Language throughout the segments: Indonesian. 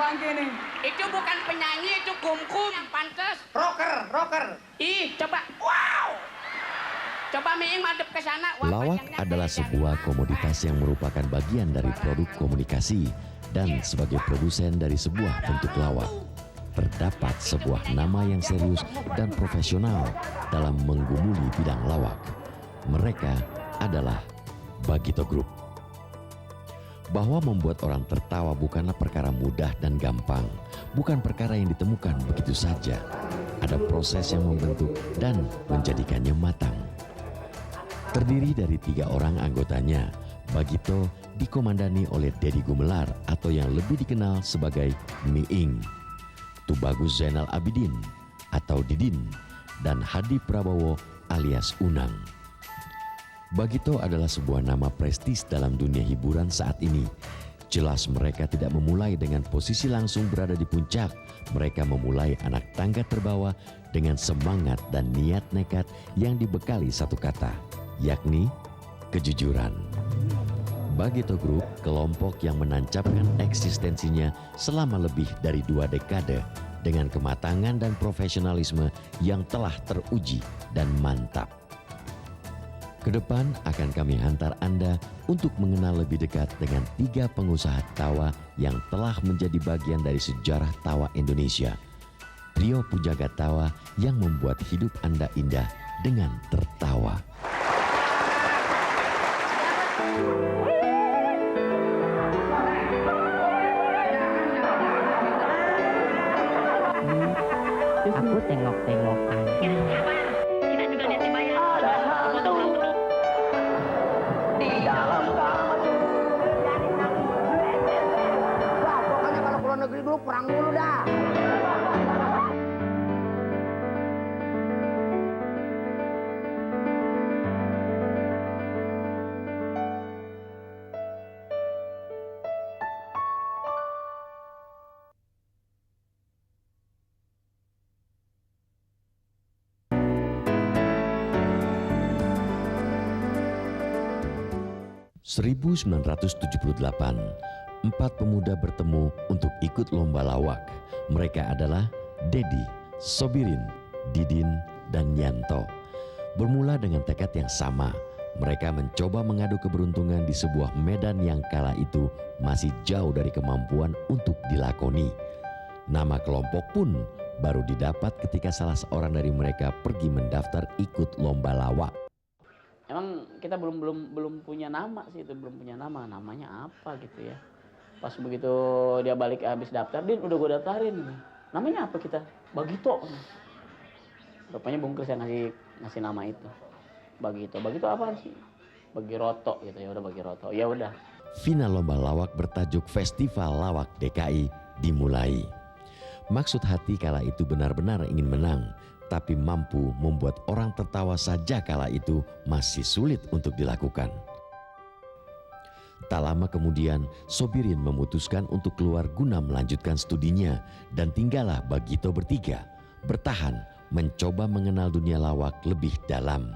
bangke nih. Itu bukan penyanyi, itu kumkum yang pantas. Rocker. Ih, coba. Wow. Coba Miing madep ke sana. Lawak adalah sebuah komoditas yang merupakan bagian dari produk komunikasi dan sebagai produsen dari sebuah bentuk lawak. Terdapat sebuah nama yang serius dan profesional dalam menggumuli bidang lawak. Mereka adalah Bagito Group. Bahwa membuat orang tertawa bukanlah perkara mudah dan gampang, bukan perkara yang ditemukan begitu saja. Ada proses yang membentuk dan menjadikannya matang. Terdiri dari 3 orang anggotanya, Bagito dikomandani oleh Dedi Gumelar atau yang lebih dikenal sebagai Miing, Tubagus Zainal Abidin atau Didin, dan Hadi Prabowo alias Unang. Bagito adalah sebuah nama prestis dalam dunia hiburan saat ini. Jelas mereka tidak memulai dengan posisi langsung berada di puncak. Mereka memulai anak tangga terbawah dengan semangat dan niat nekat yang dibekali satu kata, yakni kejujuran. Bagito Group, kelompok yang menancapkan eksistensinya selama lebih dari 2 dekade dengan kematangan dan profesionalisme yang telah teruji dan mantap. Kedepan akan kami hantar Anda untuk mengenal lebih dekat dengan 3 pengusaha tawa yang telah menjadi bagian dari sejarah tawa Indonesia. Trio Pujaga Tawa yang membuat hidup Anda indah dengan tertawa. Aku tengok-tengok aja. Kita juga lihat dibayar. Di dalam kamar. Wah, pokoknya kalau keluar negeri dulu perang dulu dah. ...1978, 4 pemuda bertemu untuk ikut lomba lawak. Mereka adalah Dedi, Sobirin, Didin, dan Yanto. Bermula dengan tekad yang sama, mereka mencoba mengadu keberuntungan di sebuah medan yang kala itu masih jauh dari kemampuan untuk dilakoni. Nama kelompok pun baru didapat ketika salah seorang dari mereka pergi mendaftar ikut lomba lawak. Emang kita belum punya nama sih, itu belum punya nama, namanya apa gitu ya. Pas begitu dia balik habis daftar, Din udah gue daftarin, namanya apa kita? Bagito. Rupanya Bung Kris yang ngasih nama itu, Bagito. Bagito apaan sih? Bagiroto gitu, ya udah Bagiroto, ya udah. Final lomba lawak bertajuk Festival Lawak DKI dimulai. Maksud hati kala itu benar-benar ingin menang, tapi mampu membuat orang tertawa saja kala itu masih sulit untuk dilakukan. Tak lama kemudian, Sobirin memutuskan untuk keluar guna melanjutkan studinya dan tinggallah Bagito bertiga, bertahan mencoba mengenal dunia lawak lebih dalam.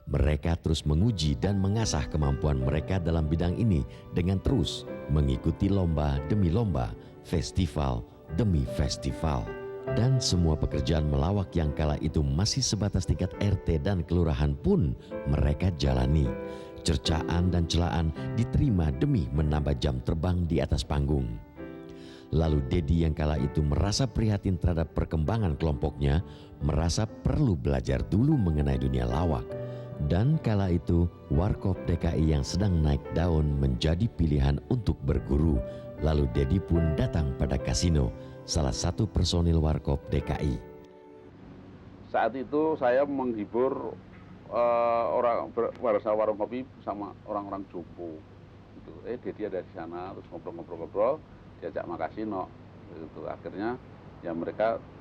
Mereka terus menguji dan mengasah kemampuan mereka dalam bidang ini dengan terus mengikuti lomba demi lomba, festival demi festival. Dan semua pekerjaan melawak yang kala itu masih sebatas tingkat RT dan kelurahan pun mereka jalani. Cercaan dan celaan diterima demi menambah jam terbang di atas panggung. Lalu Dedi yang kala itu merasa prihatin terhadap perkembangan kelompoknya, merasa perlu belajar dulu mengenai dunia lawak. Dan kala itu Warkop DKI yang sedang naik daun menjadi pilihan untuk berguru. Lalu Dedi pun datang pada Kasino, salah satu personil Warkop DKI. Saat itu saya menghibur orang warga warung kopi sama orang-orang Jompo. Gitu. Dedi ada di sana, terus ngobrol-ngobrol, diajak makan kasino. Gitu. Akhirnya ya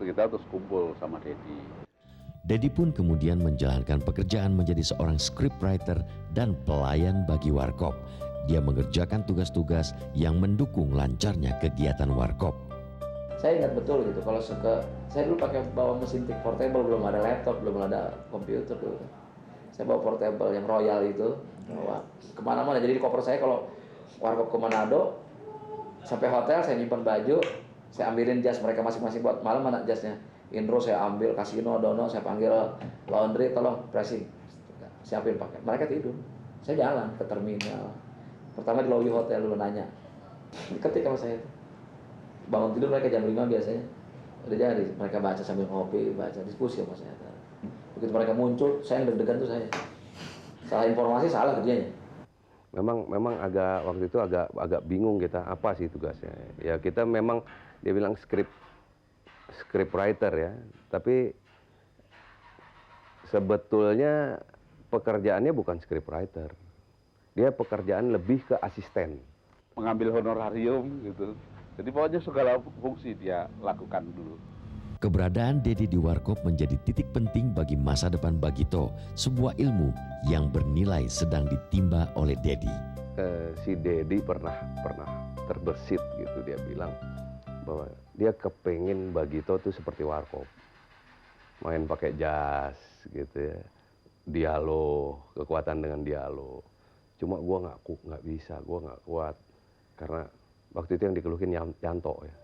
kita terus kumpul sama Dedi. Dedi pun kemudian menjalankan pekerjaan menjadi seorang scriptwriter dan pelayan bagi Warkop. Dia mengerjakan tugas-tugas yang mendukung lancarnya kegiatan Warkop. Saya ingat betul gitu, kalau saya dulu bawa mesin tik portable, belum ada laptop, belum ada komputer dulu. Saya bawa portable yang Royal itu, bawa kemana-mana. Jadi di koper saya kalau Warkop ke Manado, Sampai hotel saya nyimpan baju, saya ambilin jas mereka masing-masing buat malam, mana jasnya. Indro saya ambil, kasino, dono, saya panggil laundry, tolong pressing. Siapin pakai. Mereka tidur. Saya jalan ke terminal. Pertama di lobby hotel dulu nanya. Ketik sama saya itu. Bangun tidur mereka jam 5 biasanya. Udah jadi, mereka baca sambil ngopi, baca diskusi sama saya. Begitu mereka muncul, saya yang deg-degan tuh saya. Salah informasi, salah kerjanya. Memang agak waktu itu agak bingung kita apa sih tugasnya. Ya kita memang dia bilang script writer ya, tapi sebetulnya pekerjaannya bukan script writer. Dia pekerjaan lebih ke asisten. Mengambil honorarium gitu. Jadi pokoknya segala fungsi dia lakukan dulu. Keberadaan Dedi di Warkop menjadi titik penting bagi masa depan Bagito, sebuah ilmu yang bernilai sedang ditimba oleh Dedi. Si Dedi pernah terbersit gitu, dia bilang bahwa dia kepengen Bagito tuh seperti Warkop, main pakai jas gitu ya, dialog, kekuatan dengan dialog. Cuma gua nggak bisa, gua nggak kuat karena waktu itu yang dikeluhin Yanto ya.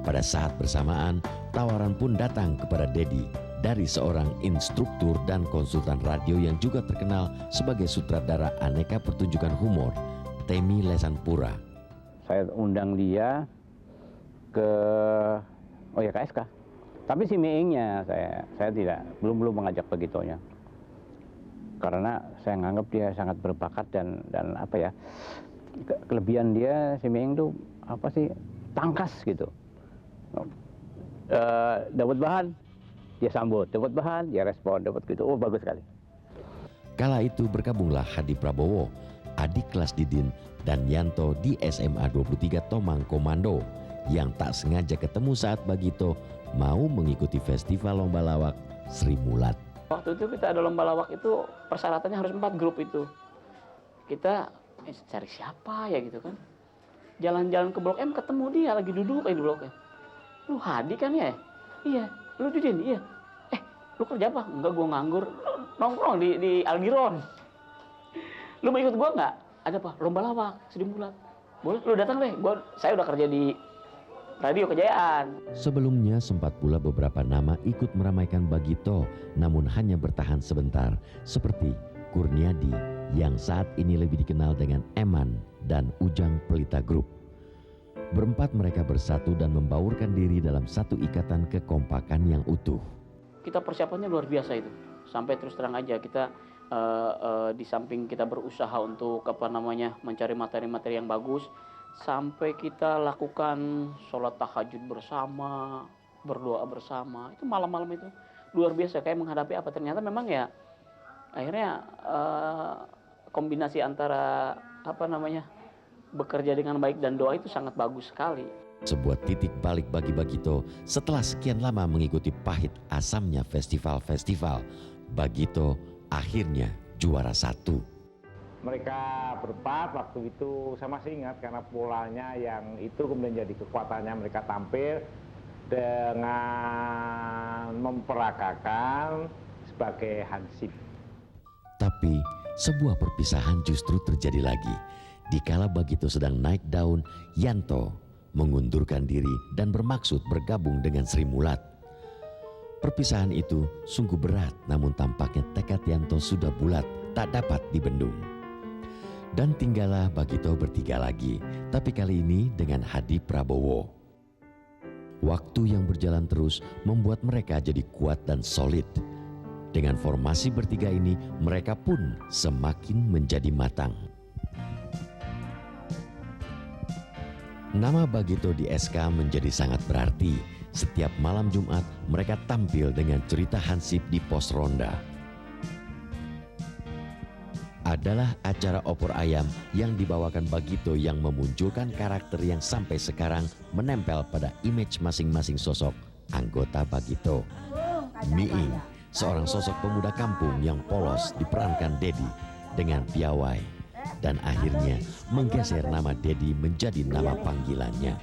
Pada saat bersamaan, tawaran pun datang kepada Dedi dari seorang instruktur dan konsultan radio yang juga terkenal sebagai sutradara aneka pertunjukan humor, Temi Lesanpura. Saya undang dia ke KSK. Tapi si Meingnya saya belum mengajak Bagitonya. Karena saya nganggap dia sangat berbakat dan apa ya, kelebihan dia si Meing tuh apa sih, tangkas gitu. Dapat bahan dia sambut, dapat bahan dia respon, dapat gitu. Oh, bagus sekali. Kala itu bergabunglah Hadi Prabowo, adik kelas Didin, dan Yanto di SMA 23 Tomang Komando yang tak sengaja ketemu saat Bagito mau mengikuti festival lomba lawak Sri Mulat. Waktu itu kita ada lomba lawak itu persyaratannya harus 4 grup itu. Kita cari siapa ya gitu kan. Jalan-jalan ke Blok M ketemu dia lagi duduk di Blok M. Lu Hadi kan ya? Iya. Lu Didin? Iya. Lu kerja apa? Enggak, gua nganggur. Nongkrong di Algiron. Lu mau ikut gua nggak? Ada apa? Lomba lawak Sri Mulat. Boleh, lu datang deh. Saya udah kerja di Radio Kejayaan. Sebelumnya sempat pula beberapa nama ikut meramaikan Bagito, namun hanya bertahan sebentar, seperti Kurniadi yang saat ini lebih dikenal dengan Eman dan Ujang Pelita Group. Berempat mereka bersatu dan membaurkan diri dalam satu ikatan kekompakan yang utuh. Kita persiapannya luar biasa itu. Sampai terus terang aja kita di samping kita berusaha untuk mencari materi-materi yang bagus, sampai kita lakukan sholat tahajud bersama, berdoa bersama. Itu malam-malam itu luar biasa, kayak menghadapi apa. Ternyata memang ya akhirnya kombinasi antara bekerja dengan baik dan doa itu sangat bagus sekali. Sebuah titik balik bagi Bagito setelah sekian lama mengikuti pahit asamnya festival-festival. Bagito akhirnya juara 1. Mereka berempat waktu itu saya masih ingat karena polanya yang itu kemudian jadi kekuatannya, mereka tampil dengan memperagakan sebagai hansip. Tapi sebuah perpisahan justru terjadi lagi. Dikala Bagito sedang naik daun, Yanto mengundurkan diri dan bermaksud bergabung dengan Sri Mulat. Perpisahan itu sungguh berat, namun tampaknya tekad Yanto sudah bulat, tak dapat dibendung. Dan tinggallah Bagito bertiga lagi, tapi kali ini dengan Hadi Prabowo. Waktu yang berjalan terus membuat mereka jadi kuat dan solid. Dengan formasi bertiga ini, mereka pun semakin menjadi matang. Nama Bagito di SK menjadi sangat berarti. Setiap malam Jumat, mereka tampil dengan cerita hansip di pos ronda. Adalah acara opor ayam yang dibawakan Bagito yang memunculkan karakter yang sampai sekarang menempel pada image masing-masing sosok anggota Bagito. Miing, seorang sosok pemuda kampung yang polos diperankan Dedi dengan piawai. Dan akhirnya menggeser nama Dedi menjadi nama panggilannya.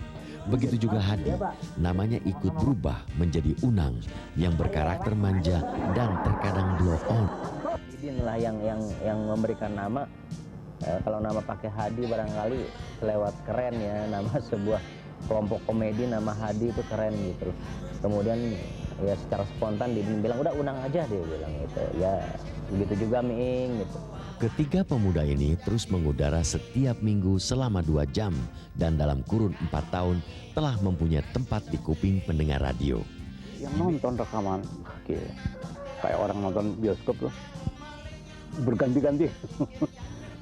Begitu juga Hadi, namanya ikut berubah menjadi Unang yang berkarakter manja dan terkadang blow on. Inilah yang memberikan nama Kalau nama pakai Hadi barangkali lewat keren ya, nama sebuah kelompok komedi nama Hadi itu keren gitu loh. Kemudian ya secara spontan dia bilang udah undang aja, dia bilang gitu. Ya begitu juga Miing gitu. Ketiga pemuda ini terus mengudara setiap minggu selama 2 jam dan dalam kurun 4 tahun telah mempunyai tempat di kuping pendengar radio. Yang nonton rekaman, kayak orang nonton bioskop tuh, berganti-ganti.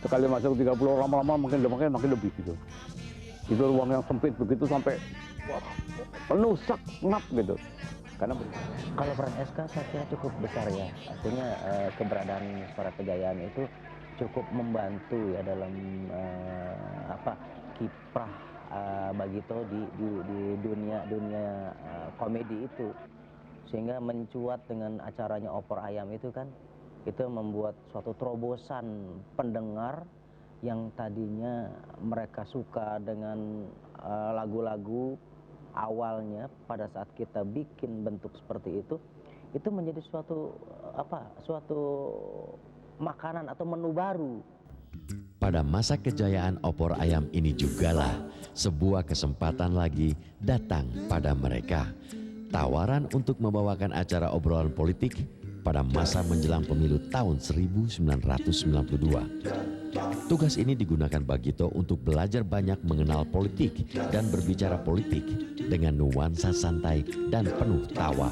Sekali masuk 30 lama-lama makin lebih gitu. Itu ruang yang sempit begitu sampai wah, penuh sak ngap gitu. Karena kalau peran SK saya kira cukup besar ya. Artinya keberadaan Suara Kejayaan itu cukup membantu ya dalam kiprah Bagito di dunia komedi itu, sehingga mencuat dengan acaranya Opor Ayam itu kan, itu membuat suatu terobosan pendengar yang tadinya mereka suka dengan lagu-lagu awalnya pada saat kita bikin bentuk seperti itu menjadi suatu makanan atau menu baru. Pada masa kejayaan Opor Ayam ini jugalah sebuah kesempatan lagi datang pada mereka. Tawaran untuk membawakan acara obrolan politik pada masa menjelang pemilu tahun 1992. Tugas ini digunakan Bagito untuk belajar banyak mengenal politik dan berbicara politik dengan nuansa santai dan penuh tawa.